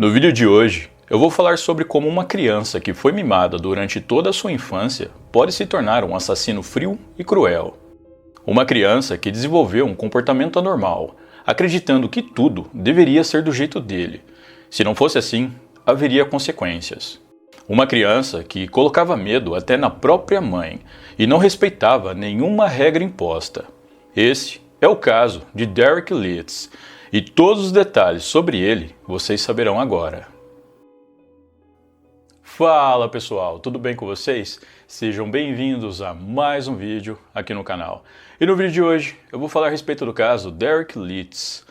No vídeo de hoje, eu vou falar sobre como uma criança que foi mimada durante toda a sua infância pode se tornar um assassino frio e cruel. Uma criança que desenvolveu um comportamento anormal, acreditando que tudo deveria ser do jeito dele. Se não fosse assim, haveria consequências. Uma criança que colocava medo até na própria mãe e não respeitava nenhuma regra imposta. Esse é o caso de Derek Leeds, e todos os detalhes sobre ele vocês saberão agora. Fala pessoal, tudo bem com vocês? Sejam bem-vindos a mais um vídeo aqui no canal. E no vídeo de hoje eu vou falar a respeito do caso Derek Leeds,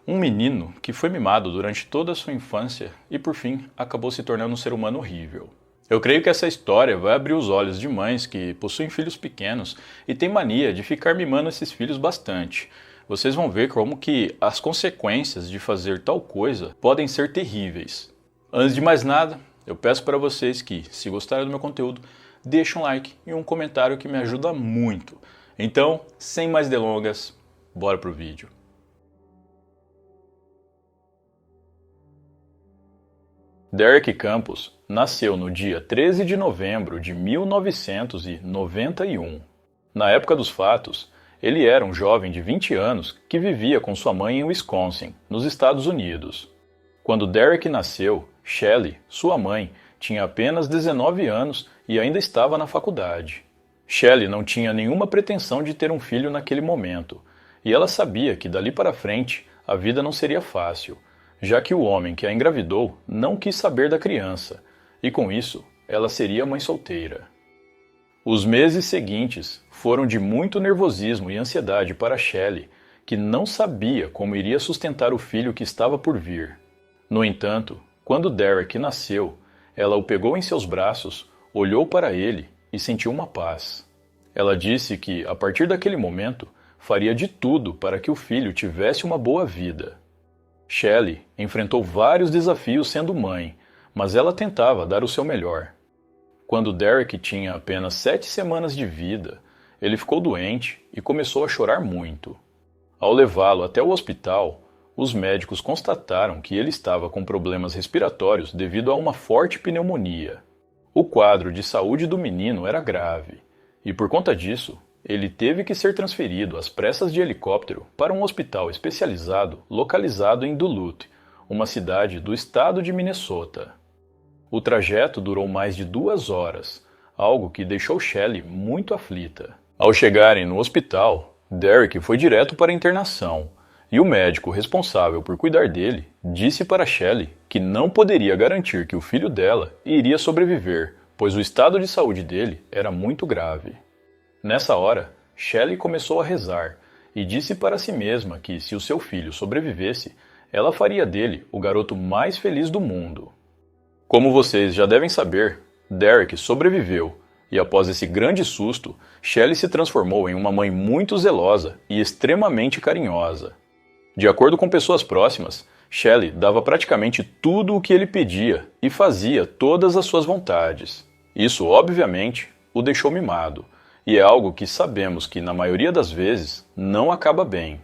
um menino que foi mimado durante toda a sua infância e por fim acabou se tornando um ser humano horrível. Eu creio que essa história vai abrir os olhos de mães que possuem filhos pequenos e têm mania de ficar mimando esses filhos bastante. Vocês vão ver como que as consequências de fazer tal coisa podem ser terríveis. Antes de mais nada, eu peço para vocês que, se gostarem do meu conteúdo, deixem um like e um comentário que me ajuda muito. Então, sem mais delongas, bora pro vídeo. Derek Campos nasceu no dia 13 de novembro de 1991. Na época dos fatos, ele era um jovem de 20 anos que vivia com sua mãe em Wisconsin, nos Estados Unidos. Quando Derek nasceu, Shelley, sua mãe, tinha apenas 19 anos e ainda estava na faculdade. Shelley não tinha nenhuma pretensão de ter um filho naquele momento, e ela sabia que dali para frente a vida não seria fácil, já que o homem que a engravidou não quis saber da criança, e com isso ela seria mãe solteira. Os meses seguintes foram de muito nervosismo e ansiedade para Shelley, que não sabia como iria sustentar o filho que estava por vir. No entanto, quando Derek nasceu, ela o pegou em seus braços, olhou para ele e sentiu uma paz. Ela disse que, a partir daquele momento, faria de tudo para que o filho tivesse uma boa vida. Shelley enfrentou vários desafios sendo mãe, mas ela tentava dar o seu melhor. Quando Derek tinha apenas 7 semanas de vida, ele ficou doente e começou a chorar muito. Ao levá-lo até o hospital, os médicos constataram que ele estava com problemas respiratórios devido a uma forte pneumonia. O quadro de saúde do menino era grave, e por conta disso, ele teve que ser transferido às pressas de helicóptero para um hospital especializado localizado em Duluth, uma cidade do estado de Minnesota. O trajeto durou mais de 2 horas, algo que deixou Shelley muito aflita. Ao chegarem no hospital, Derek foi direto para a internação, e o médico responsável por cuidar dele disse para Shelley que não poderia garantir que o filho dela iria sobreviver, pois o estado de saúde dele era muito grave. Nessa hora, Shelley começou a rezar e disse para si mesma que, se o seu filho sobrevivesse, ela faria dele o garoto mais feliz do mundo. Como vocês já devem saber, Derek sobreviveu, e após esse grande susto, Shelley se transformou em uma mãe muito zelosa e extremamente carinhosa. De acordo com pessoas próximas, Shelley dava praticamente tudo o que ele pedia e fazia todas as suas vontades. Isso, obviamente, o deixou mimado, e é algo que sabemos que, na maioria das vezes, não acaba bem.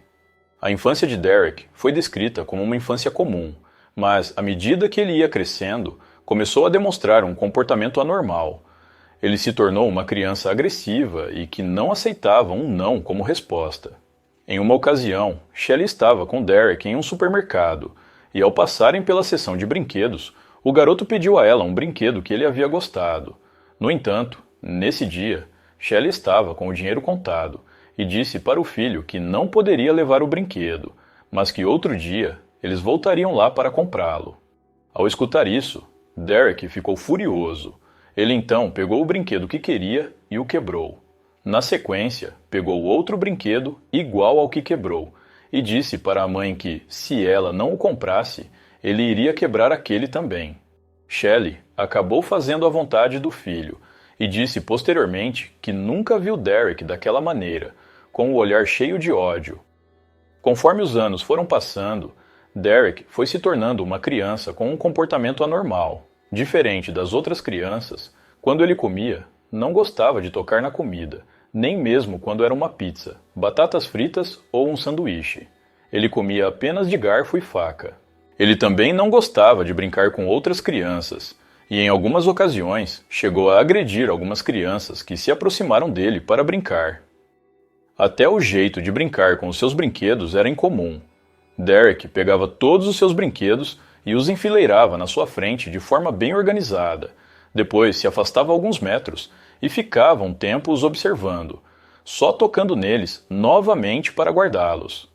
A infância de Derek foi descrita como uma infância comum, mas, à medida que ele ia crescendo, começou a demonstrar um comportamento anormal. Ele se tornou uma criança agressiva e que não aceitava um não como resposta. Em uma ocasião, Shelley estava com Derek em um supermercado, e ao passarem pela seção de brinquedos, o garoto pediu a ela um brinquedo que ele havia gostado. No entanto, nesse dia, Shelley estava com o dinheiro contado e disse para o filho que não poderia levar o brinquedo, mas que outro dia eles voltariam lá para comprá-lo. Ao escutar isso, Derek ficou furioso. Ele então pegou o brinquedo que queria e o quebrou. Na sequência, pegou outro brinquedo igual ao que quebrou e disse para a mãe que, se ela não o comprasse, ele iria quebrar aquele também. Shelley acabou fazendo a vontade do filho e disse posteriormente que nunca viu Derek daquela maneira, com o olhar cheio de ódio. Conforme os anos foram passando, Derek foi se tornando uma criança com um comportamento anormal. Diferente das outras crianças, quando ele comia, não gostava de tocar na comida, nem mesmo quando era uma pizza, batatas fritas ou um sanduíche. Ele comia apenas de garfo e faca. Ele também não gostava de brincar com outras crianças, e em algumas ocasiões chegou a agredir algumas crianças que se aproximaram dele para brincar. Até o jeito de brincar com os seus brinquedos era incomum. Derek pegava todos os seus brinquedos e os enfileirava na sua frente de forma bem organizada. Depois se afastava alguns metros e ficava um tempo os observando, só tocando neles novamente para guardá-los.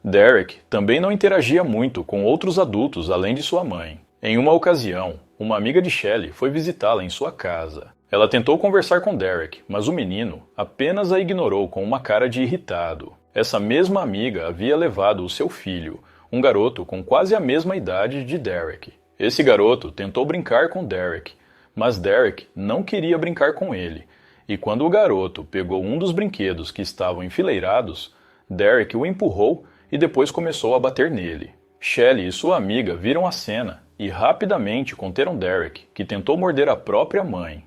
Derek também não interagia muito com outros adultos além de sua mãe. Em uma ocasião, uma amiga de Shelley foi visitá-la em sua casa. Ela tentou conversar com Derek, mas o menino apenas a ignorou com uma cara de irritado. Essa mesma amiga havia levado o seu filho, um garoto com quase a mesma idade de Derek. Esse garoto tentou brincar com Derek, mas Derek não queria brincar com ele, e quando o garoto pegou um dos brinquedos que estavam enfileirados, Derek o empurrou e depois começou a bater nele. Shelley e sua amiga viram a cena e rapidamente conteram Derek, que tentou morder a própria mãe.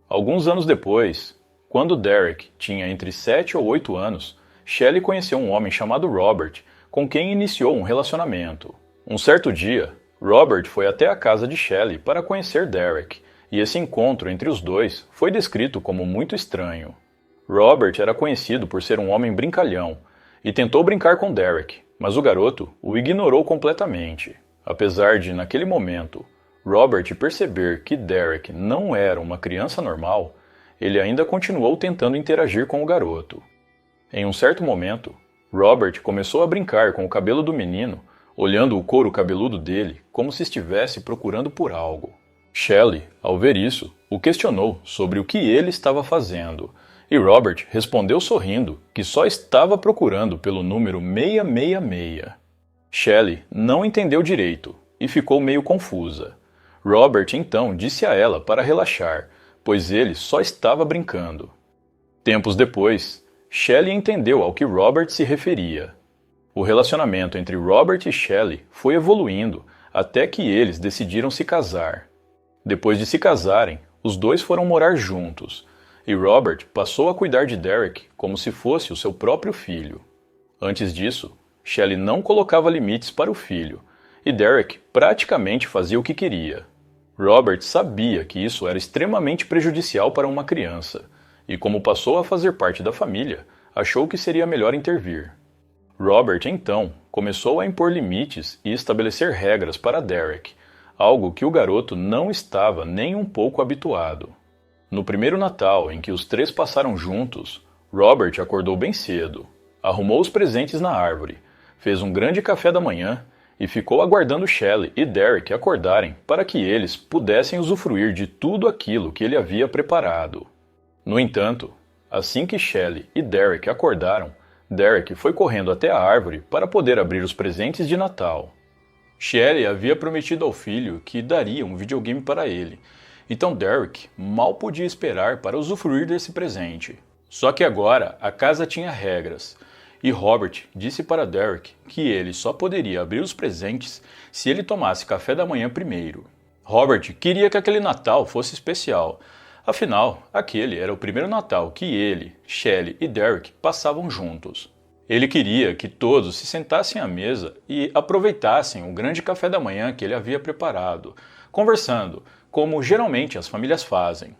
Alguns anos depois, quando Derek tinha entre 7 ou 8 anos, Shelley conheceu um homem chamado Robert, com quem iniciou um relacionamento. Um certo dia, Robert foi até a casa de Shelley para conhecer Derek, e esse encontro entre os dois foi descrito como muito estranho. Robert era conhecido por ser um homem brincalhão, e tentou brincar com Derek, mas o garoto o ignorou completamente. Apesar de, naquele momento, Robert perceber que Derek não era uma criança normal, ele ainda continuou tentando interagir com o garoto. Em um certo momento, Robert começou a brincar com o cabelo do menino, olhando o couro cabeludo dele como se estivesse procurando por algo. Shelley, ao ver isso, o questionou sobre o que ele estava fazendo, e Robert respondeu sorrindo que só estava procurando pelo número 666. Shelley não entendeu direito e ficou meio confusa. Robert então disse a ela para relaxar, pois ele só estava brincando. Tempos depois, Shelley entendeu ao que Robert se referia. O relacionamento entre Robert e Shelley foi evoluindo até que eles decidiram se casar. Depois de se casarem, os dois foram morar juntos, e Robert passou a cuidar de Derek como se fosse o seu próprio filho. Antes disso, Shelley não colocava limites para o filho, e Derek praticamente fazia o que queria. Robert sabia que isso era extremamente prejudicial para uma criança, e como passou a fazer parte da família, achou que seria melhor intervir. Robert, então, começou a impor limites e estabelecer regras para Derek, algo que o garoto não estava nem um pouco habituado. No primeiro Natal em que os três passaram juntos, Robert acordou bem cedo, arrumou os presentes na árvore, fez um grande café da manhã e ficou aguardando Shelley e Derek acordarem para que eles pudessem usufruir de tudo aquilo que ele havia preparado. No entanto, assim que Shelley e Derek acordaram, Derek foi correndo até a árvore para poder abrir os presentes de Natal. Shelley havia prometido ao filho que daria um videogame para ele, então Derek mal podia esperar para usufruir desse presente. Só que agora a casa tinha regras, e Robert disse para Derek que ele só poderia abrir os presentes se ele tomasse café da manhã primeiro. Robert queria que aquele Natal fosse especial, afinal, aquele era o primeiro Natal que ele, Shelley e Derek passavam juntos. Ele queria que todos se sentassem à mesa e aproveitassem o grande café da manhã que ele havia preparado, conversando, como geralmente as famílias fazem.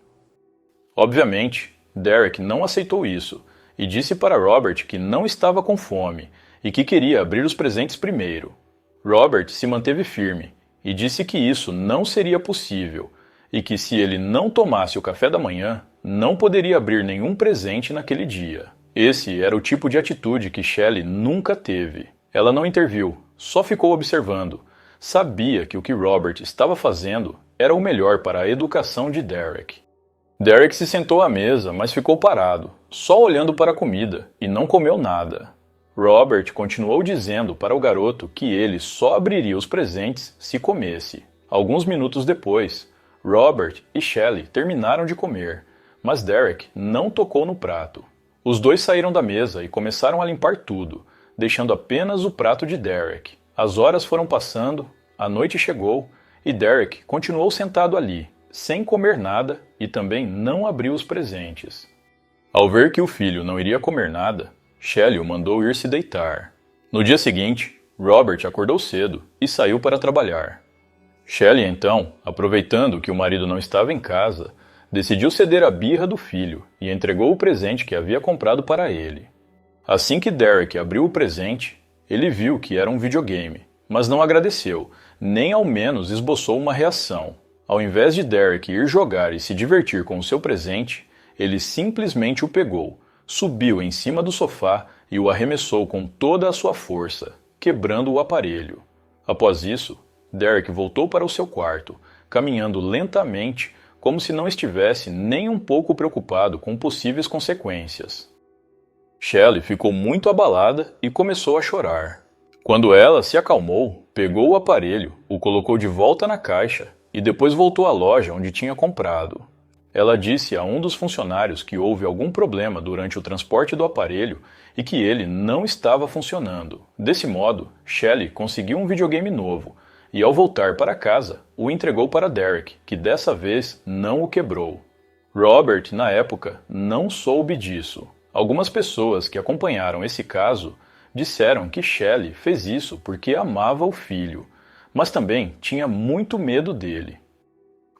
Obviamente, Derek não aceitou isso e disse para Robert que não estava com fome e que queria abrir os presentes primeiro. Robert se manteve firme e disse que isso não seria possível e que se ele não tomasse o café da manhã, não poderia abrir nenhum presente naquele dia. Esse era o tipo de atitude que Shelley nunca teve. Ela não interviu, só ficou observando. Sabia que o que Robert estava fazendo era o melhor para a educação de Derek. Derek se sentou à mesa, mas ficou parado, só olhando para a comida, e não comeu nada. Robert continuou dizendo para o garoto que ele só abriria os presentes se comesse. Alguns minutos depois, Robert e Shelley terminaram de comer, mas Derek não tocou no prato. Os dois saíram da mesa e começaram a limpar tudo, deixando apenas o prato de Derek. As horas foram passando, a noite chegou e Derek continuou sentado ali, sem comer nada e também não abriu os presentes. Ao ver que o filho não iria comer nada, Shelley o mandou ir se deitar. No dia seguinte, Robert acordou cedo e saiu para trabalhar. Shelley, então, aproveitando que o marido não estava em casa, decidiu ceder à birra do filho e entregou o presente que havia comprado para ele. Assim que Derek abriu o presente, ele viu que era um videogame, mas não agradeceu, nem ao menos esboçou uma reação. Ao invés de Derek ir jogar e se divertir com o seu presente, ele simplesmente o pegou, subiu em cima do sofá e o arremessou com toda a sua força, quebrando o aparelho. Após isso, Derek voltou para o seu quarto, caminhando lentamente, como se não estivesse nem um pouco preocupado com possíveis consequências. Shelley ficou muito abalada e começou a chorar. Quando ela se acalmou, pegou o aparelho, o colocou de volta na caixa e depois voltou à loja onde tinha comprado. Ela disse a um dos funcionários que houve algum problema durante o transporte do aparelho e que ele não estava funcionando. Desse modo, Shelley conseguiu um videogame novo e, ao voltar para casa, o entregou para Derek, que dessa vez não o quebrou. Robert, na época, não soube disso. Algumas pessoas que acompanharam esse caso disseram que Shelley fez isso porque amava o filho, mas também tinha muito medo dele.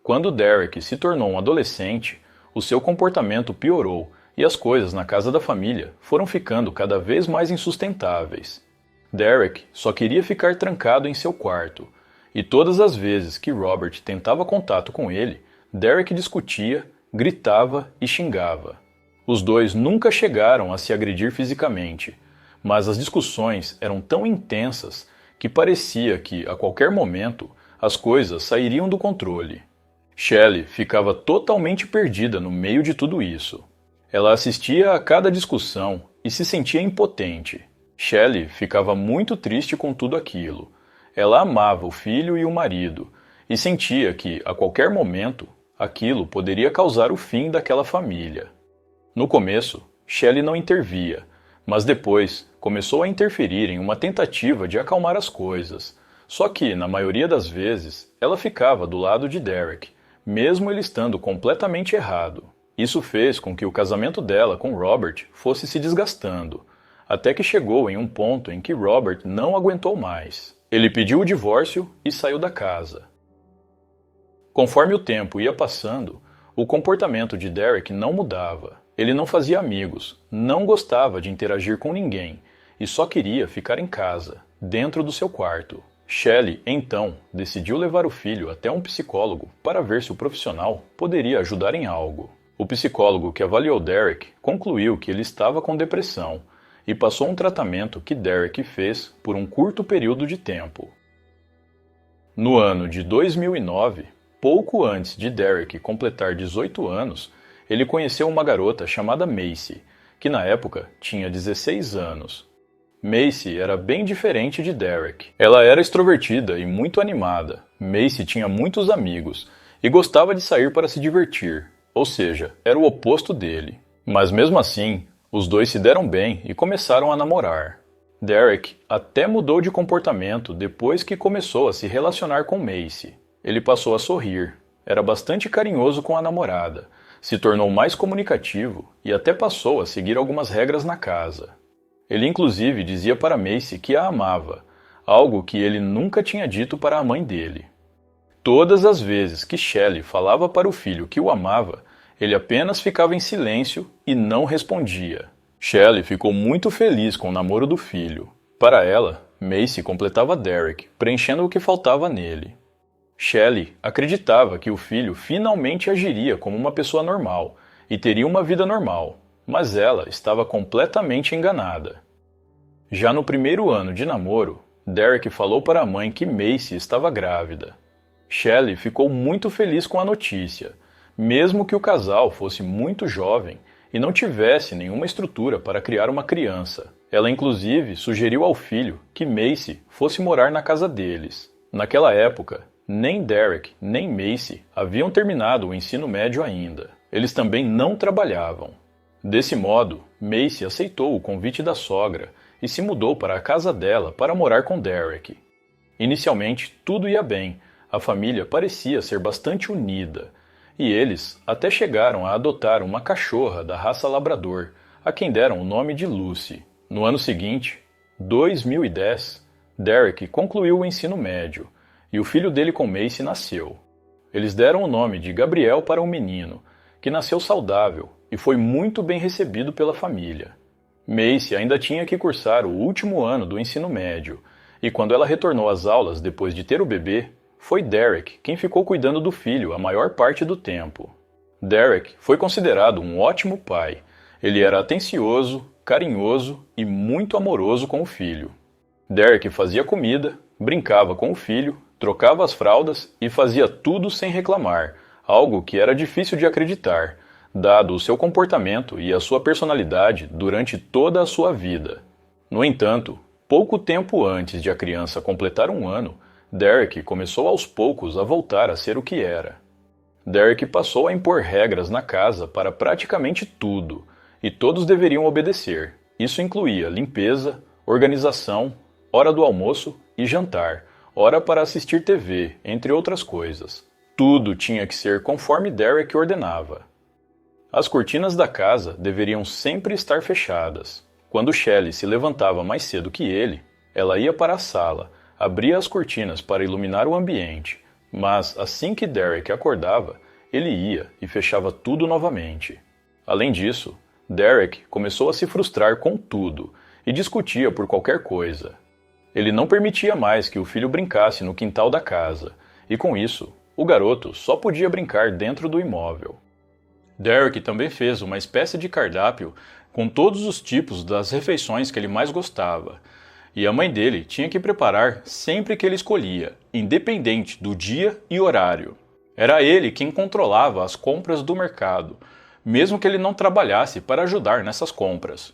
Quando Derek se tornou um adolescente, o seu comportamento piorou e as coisas na casa da família foram ficando cada vez mais insustentáveis. Derek só queria ficar trancado em seu quarto, e todas as vezes que Robert tentava contato com ele, Derek discutia, gritava e xingava. Os dois nunca chegaram a se agredir fisicamente, mas as discussões eram tão intensas que parecia que, a qualquer momento, as coisas sairiam do controle. Shelley ficava totalmente perdida no meio de tudo isso. Ela assistia a cada discussão e se sentia impotente. Shelley ficava muito triste com tudo aquilo. Ela amava o filho e o marido, e sentia que, a qualquer momento, aquilo poderia causar o fim daquela família. No começo, Shelley não intervia, mas depois começou a interferir em uma tentativa de acalmar as coisas. Só que, na maioria das vezes, ela ficava do lado de Derek, mesmo ele estando completamente errado. Isso fez com que o casamento dela com Robert fosse se desgastando, até que chegou em um ponto em que Robert não aguentou mais. Ele pediu o divórcio e saiu da casa. Conforme o tempo ia passando, o comportamento de Derek não mudava. Ele não fazia amigos, não gostava de interagir com ninguém e só queria ficar em casa, dentro do seu quarto. Shelley, então, decidiu levar o filho até um psicólogo para ver se o profissional poderia ajudar em algo. O psicólogo que avaliou Derek concluiu que ele estava com depressão e passou um tratamento que Derek fez por um curto período de tempo. No ano de 2009, pouco antes de Derek completar 18 anos, ele conheceu uma garota chamada Macy, que na época tinha 16 anos. Macy era bem diferente de Derek. Ela era extrovertida e muito animada. Macy tinha muitos amigos e gostava de sair para se divertir, ou seja, era o oposto dele. Mas mesmo assim, os dois se deram bem e começaram a namorar. Derek até mudou de comportamento depois que começou a se relacionar com Macy. Ele passou a sorrir, era bastante carinhoso com a namorada, se tornou mais comunicativo e até passou a seguir algumas regras na casa. Ele inclusive dizia para Macy que a amava, algo que ele nunca tinha dito para a mãe dele. Todas as vezes que Shelley falava para o filho que o amava, ele apenas ficava em silêncio e não respondia. Shelley ficou muito feliz com o namoro do filho. Para ela, Macy completava Derek, preenchendo o que faltava nele. Shelley acreditava que o filho finalmente agiria como uma pessoa normal e teria uma vida normal, mas ela estava completamente enganada. Já no primeiro ano de namoro, Derek falou para a mãe que Macy estava grávida. Shelley ficou muito feliz com a notícia, mesmo que o casal fosse muito jovem e não tivesse nenhuma estrutura para criar uma criança. Ela inclusive sugeriu ao filho que Macy fosse morar na casa deles. Naquela época, nem Derek nem Macy haviam terminado o ensino médio ainda. Eles também não trabalhavam. Desse modo, Macy aceitou o convite da sogra e se mudou para a casa dela para morar com Derek. Inicialmente, tudo ia bem, a família parecia ser bastante unida, e eles até chegaram a adotar uma cachorra da raça labrador, a quem deram o nome de Lucy. No ano seguinte, 2010, Derek concluiu o ensino médio, e o filho dele com Macy nasceu. Eles deram o nome de Gabriel para o menino, que nasceu saudável e foi muito bem recebido pela família. Macy ainda tinha que cursar o último ano do ensino médio, e quando ela retornou às aulas depois de ter o bebê, foi Derek quem ficou cuidando do filho a maior parte do tempo. Derek foi considerado um ótimo pai. Ele era atencioso, carinhoso e muito amoroso com o filho. Derek fazia comida, brincava com o filho, trocava as fraldas e fazia tudo sem reclamar, algo que era difícil de acreditar, dado o seu comportamento e a sua personalidade durante toda a sua vida. No entanto, pouco tempo antes de a criança completar 1 ano, Derek começou aos poucos a voltar a ser o que era. Derek passou a impor regras na casa para praticamente tudo, e todos deveriam obedecer. Isso incluía limpeza, organização, hora do almoço e jantar, hora para assistir TV, entre outras coisas. Tudo tinha que ser conforme Derek ordenava. As cortinas da casa deveriam sempre estar fechadas. Quando Shelley se levantava mais cedo que ele, ela ia para a sala, abria as cortinas para iluminar o ambiente, mas assim que Derek acordava, ele ia e fechava tudo novamente. Além disso, Derek começou a se frustrar com tudo e discutia por qualquer coisa. Ele não permitia mais que o filho brincasse no quintal da casa, e com isso, o garoto só podia brincar dentro do imóvel. Derek também fez uma espécie de cardápio com todos os tipos das refeições que ele mais gostava, e a mãe dele tinha que preparar sempre que ele escolhia, independente do dia e horário. Era ele quem controlava as compras do mercado, mesmo que ele não trabalhasse para ajudar nessas compras.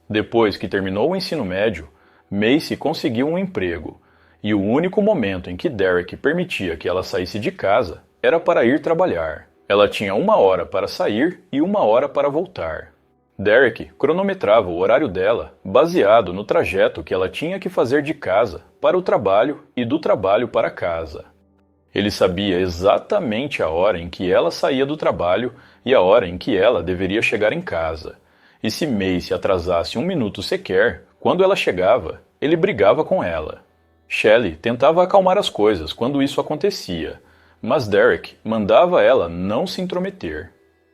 Depois que terminou o ensino médio, Macy conseguiu um emprego, e o único momento em que Derek permitia que ela saísse de casa era para ir trabalhar. Ela tinha 1 hora para sair e 1 hora para voltar. Derek cronometrava o horário dela baseado no trajeto que ela tinha que fazer de casa para o trabalho e do trabalho para casa. Ele sabia exatamente a hora em que ela saía do trabalho e a hora em que ela deveria chegar em casa. E se Macy atrasasse 1 minuto sequer, quando ela chegava, ele brigava com ela. Shelley tentava acalmar as coisas quando isso acontecia, mas Derek mandava ela não se intrometer.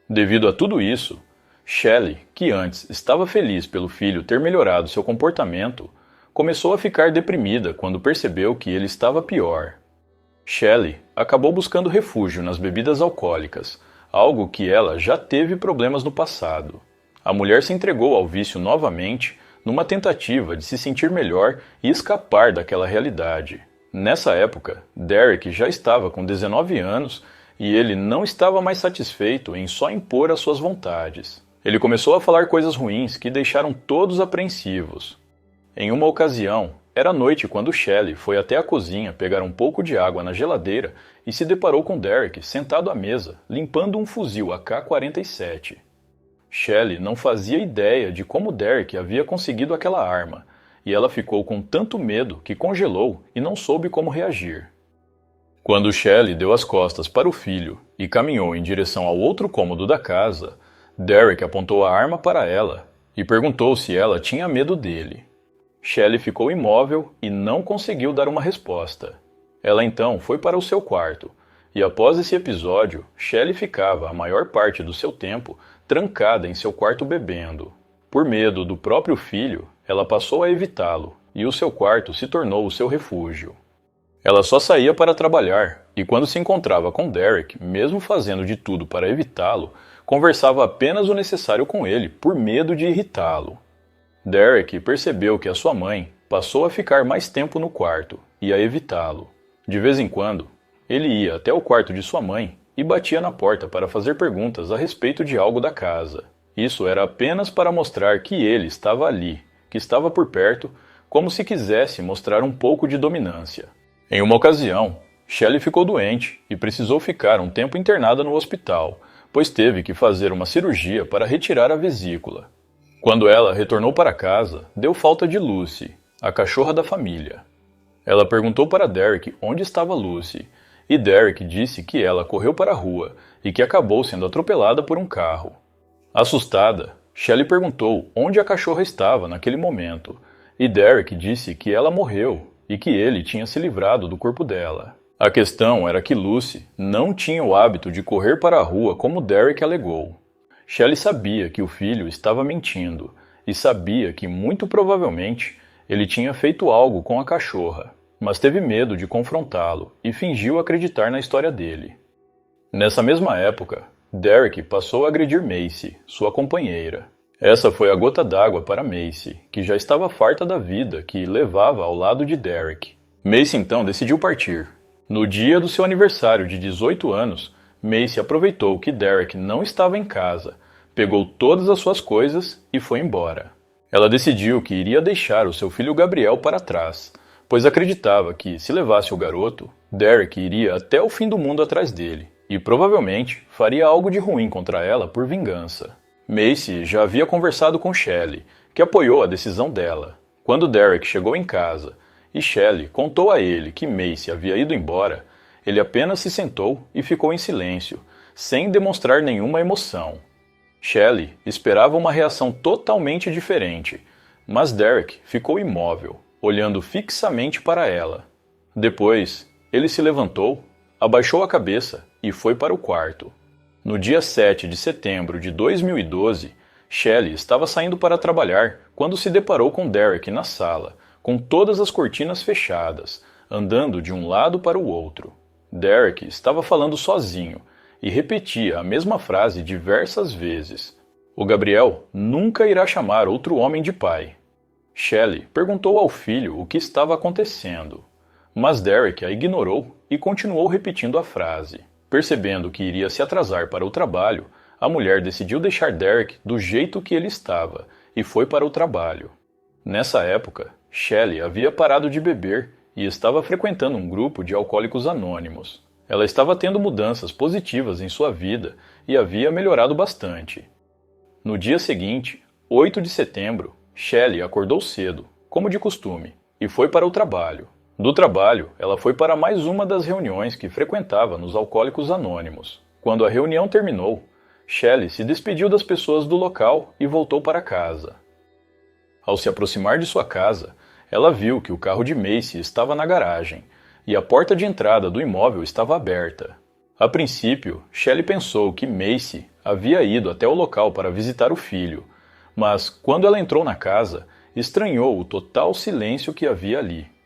Devido a tudo isso, Shelley, que antes estava feliz pelo filho ter melhorado seu comportamento, começou a ficar deprimida quando percebeu que ele estava pior. Shelley acabou buscando refúgio nas bebidas alcoólicas, algo que ela já teve problemas no passado. A mulher se entregou ao vício novamente numa tentativa de se sentir melhor e escapar daquela realidade. Nessa época, Derek já estava com 19 anos e ele não estava mais satisfeito em só impor as suas vontades. Ele começou a falar coisas ruins que deixaram todos apreensivos. Em uma ocasião, era noite quando Shelley foi até a cozinha pegar um pouco de água na geladeira e se deparou com Derek sentado à mesa, limpando um fuzil AK-47. Shelley não fazia ideia de como Derek havia conseguido aquela arma, e ela ficou com tanto medo que congelou e não soube como reagir. Quando Shelley deu as costas para o filho e caminhou em direção ao outro cômodo da casa, Derek apontou a arma para ela e perguntou se ela tinha medo dele. Shelley ficou imóvel e não conseguiu dar uma resposta. Ela então foi para o seu quarto, e após esse episódio, Shelley ficava a maior parte do seu tempo trancada em seu quarto bebendo. Por medo do próprio filho, ela passou a evitá-lo, e o seu quarto se tornou o seu refúgio. Ela só saía para trabalhar, e quando se encontrava com Derek, mesmo fazendo de tudo para evitá-lo, conversava apenas o necessário com ele, por medo de irritá-lo. Derek percebeu que a sua mãe passou a ficar mais tempo no quarto e a evitá-lo. De vez em quando, ele ia até o quarto de sua mãe e batia na porta para fazer perguntas a respeito de algo da casa. Isso era apenas para mostrar que ele estava ali, que estava por perto, como se quisesse mostrar um pouco de dominância. Em uma ocasião, Shelley ficou doente e precisou ficar um tempo internada no hospital, pois teve que fazer uma cirurgia para retirar a vesícula. Quando ela retornou para casa, deu falta de Lucy, a cachorra da família. Ela perguntou para Derek onde estava Lucy, e Derek disse que ela correu para a rua e que acabou sendo atropelada por um carro. Assustada, Shelley perguntou onde a cachorra estava naquele momento, e Derek disse que ela morreu e que ele tinha se livrado do corpo dela. A questão era que Lucy não tinha o hábito de correr para a rua como Derek alegou. Shelley sabia que o filho estava mentindo e sabia que, muito provavelmente, ele tinha feito algo com a cachorra, mas teve medo de confrontá-lo e fingiu acreditar na história dele. Nessa mesma época, Derek passou a agredir Macy, sua companheira. Essa foi a gota d'água para Macy, que já estava farta da vida que levava ao lado de Derek. Macy então decidiu partir. No dia do seu aniversário de 18 anos, Macy aproveitou que Derek não estava em casa, pegou todas as suas coisas e foi embora. Ela decidiu que iria deixar o seu filho Gabriel para trás, pois acreditava que, se levasse o garoto, Derek iria até o fim do mundo atrás dele, e provavelmente faria algo de ruim contra ela por vingança. Macy já havia conversado com Shelley, que apoiou a decisão dela. Quando Derek chegou em casa e Shelley contou a ele que Macy havia ido embora, ele apenas se sentou e ficou em silêncio, sem demonstrar nenhuma emoção. Shelley esperava uma reação totalmente diferente, mas Derek ficou imóvel, olhando fixamente para ela. Depois, ele se levantou, abaixou a cabeça e foi para o quarto. No dia 7 de setembro de 2012, Shelley estava saindo para trabalhar quando se deparou com Derek na sala, com todas as cortinas fechadas, andando de um lado para o outro. Derek estava falando sozinho e repetia a mesma frase diversas vezes. O Gabriel nunca irá chamar outro homem de pai. Shelley perguntou ao filho o que estava acontecendo, mas Derek a ignorou e continuou repetindo a frase. Percebendo que iria se atrasar para o trabalho, a mulher decidiu deixar Derek do jeito que ele estava e foi para o trabalho. Nessa época, Shelley havia parado de beber e estava frequentando um grupo de alcoólicos anônimos. Ela estava tendo mudanças positivas em sua vida e havia melhorado bastante. No dia seguinte, 8 de setembro, Shelley acordou cedo, como de costume, e foi para o trabalho. Do trabalho, ela foi para mais uma das reuniões que frequentava nos Alcoólicos Anônimos. Quando a reunião terminou, Shelley se despediu das pessoas do local e voltou para casa. Ao se aproximar de sua casa, ela viu que o carro de Macy estava na garagem e a porta de entrada do imóvel estava aberta. A princípio, Shelley pensou que Macy havia ido até o local para visitar o filho, mas quando ela entrou na casa, estranhou o total silêncio que havia ali.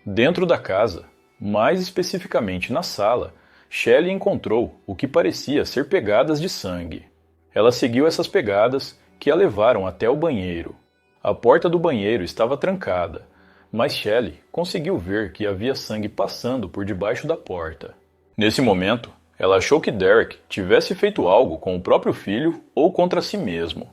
Dentro da casa, mais especificamente na sala, Shelley encontrou o que parecia ser pegadas de sangue. Ela seguiu essas pegadas que a levaram até o banheiro. A porta do banheiro estava trancada, mas Shelley conseguiu ver que havia sangue passando por debaixo da porta. Nesse momento, ela achou que Derek tivesse feito algo com o próprio filho ou contra si mesmo.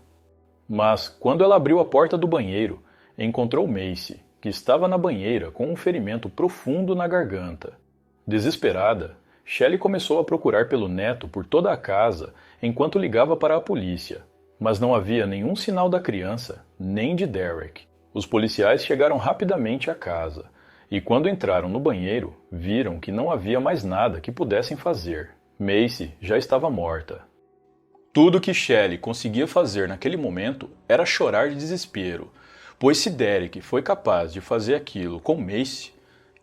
Mas, quando ela abriu a porta do banheiro, encontrou Macy, que estava na banheira com um ferimento profundo na garganta. Desesperada, Shelley começou a procurar pelo neto por toda a casa enquanto ligava para a polícia, mas não havia nenhum sinal da criança, nem de Derek. Os policiais chegaram rapidamente à casa, e quando entraram no banheiro, viram que não havia mais nada que pudessem fazer. Macy já estava morta. Tudo que Shelley conseguia fazer naquele momento era chorar de desespero, pois se Derek foi capaz de fazer aquilo com Macy,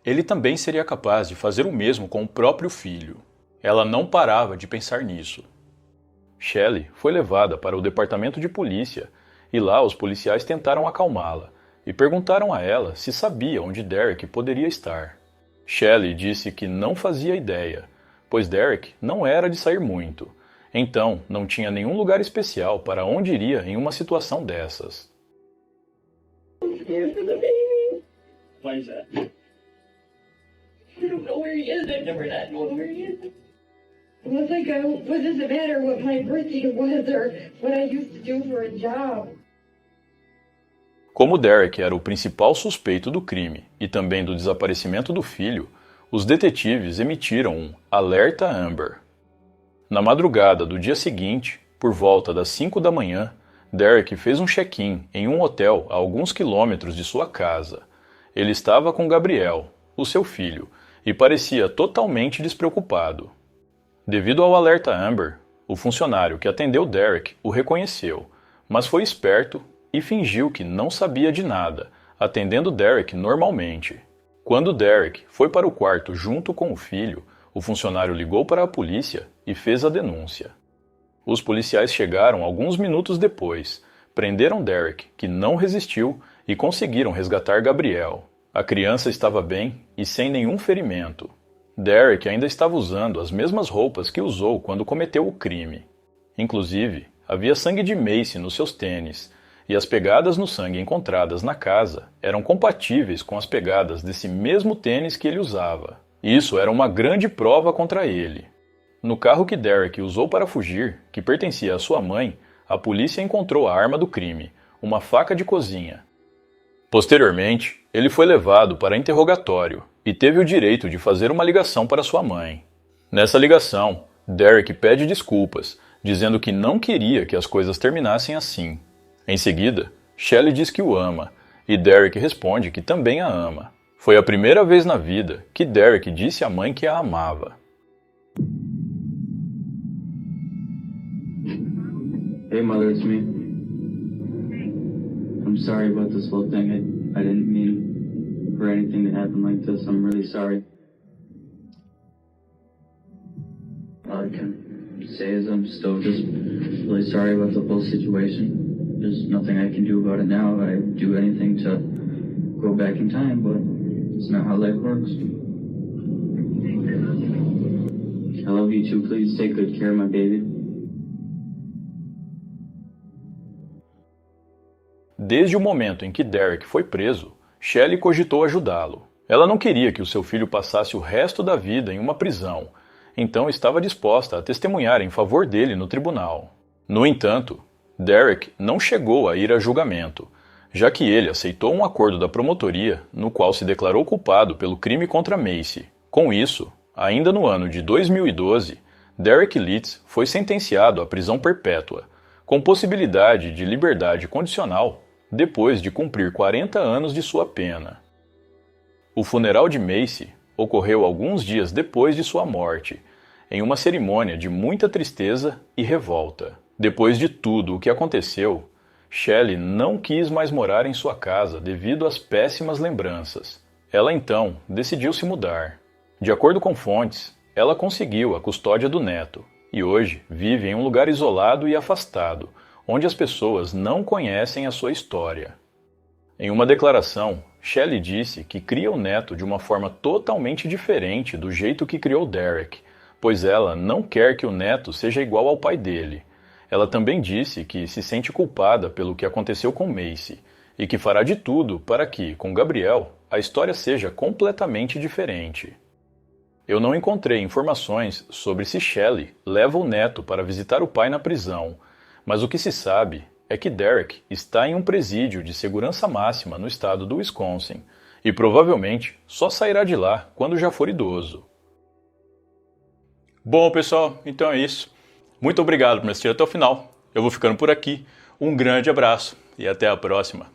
ele também seria capaz de fazer o mesmo com o próprio filho. Ela não parava de pensar nisso. Shelley foi levada para o departamento de polícia e lá os policiais tentaram acalmá-la e perguntaram a ela se sabia onde Derek poderia estar. Shelley disse que não fazia ideia, pois Derek não era de sair muito, então não tinha nenhum lugar especial para onde iria em uma situação dessas. Scared for the baby. Why is that? I don't know where he is. I've never not known where he is. Well, it's like, what does it matter what my birthday was or what I used to do for a job? Como Derek era o principal suspeito do crime e também do desaparecimento do filho, os detetives emitiram um alerta Amber. Na madrugada do dia seguinte, por volta das 5 da manhã, Derek fez um check-in em um hotel a alguns quilômetros de sua casa. Ele estava com Gabriel, o seu filho, e parecia totalmente despreocupado. Devido ao alerta Amber, o funcionário que atendeu Derek o reconheceu, mas foi esperto e fingiu que não sabia de nada, atendendo Derek normalmente. Quando Derek foi para o quarto junto com o filho, o funcionário ligou para a polícia e fez a denúncia. Os policiais chegaram alguns minutos depois, prenderam Derek, que não resistiu, e conseguiram resgatar Gabriel. A criança estava bem e sem nenhum ferimento. Derek ainda estava usando as mesmas roupas que usou quando cometeu o crime. Inclusive, havia sangue de Macy nos seus tênis, e as pegadas no sangue encontradas na casa eram compatíveis com as pegadas desse mesmo tênis que ele usava. Isso era uma grande prova contra ele. No carro que Derek usou para fugir, que pertencia à sua mãe, a polícia encontrou a arma do crime, uma faca de cozinha. Posteriormente, ele foi levado para interrogatório e teve o direito de fazer uma ligação para sua mãe. Nessa ligação, Derek pede desculpas, dizendo que não queria que as coisas terminassem assim. Em seguida, Shelley diz que o ama, e Derek responde que também a ama. Foi a primeira vez na vida que Derek disse à mãe que a amava. Hey mother, it's me. I'm sorry about this whole thing. I didn't mean for anything to happen like this. I'm really sorry. All I can say is I'm still just really sorry about the whole situation. There's nothing I can do about it now. I'd do anything to go back in time, but it's not how life works. I love you too. Please take good care of my baby. Desde o momento em que Derek foi preso, Shelley cogitou ajudá-lo. Ela não queria que o seu filho passasse o resto da vida em uma prisão, então estava disposta a testemunhar em favor dele no tribunal. No entanto, Derek não chegou a ir a julgamento, já que ele aceitou um acordo da promotoria no qual se declarou culpado pelo crime contra Macy. Com isso, ainda no ano de 2012, Derek Leeds foi sentenciado à prisão perpétua, com possibilidade de liberdade condicional depois de cumprir 40 anos de sua pena. O funeral de Macy ocorreu alguns dias depois de sua morte, em uma cerimônia de muita tristeza e revolta. Depois de tudo o que aconteceu, Shelley não quis mais morar em sua casa devido às péssimas lembranças. Ela então decidiu se mudar. De acordo com fontes, ela conseguiu a custódia do neto e hoje vive em um lugar isolado e afastado, onde as pessoas não conhecem a sua história. Em uma declaração, Shelley disse que cria o neto de uma forma totalmente diferente do jeito que criou Derek, pois ela não quer que o neto seja igual ao pai dele. Ela também disse que se sente culpada pelo que aconteceu com Macy e que fará de tudo para que, com Gabriel, a história seja completamente diferente. Eu não encontrei informações sobre se Shelley leva o neto para visitar o pai na prisão, mas o que se sabe é que Derek está em um presídio de segurança máxima no estado do Wisconsin e provavelmente só sairá de lá quando já for idoso. Bom, pessoal, então é isso. Muito obrigado por me assistir até o final. Eu vou ficando por aqui. Um grande abraço e até a próxima.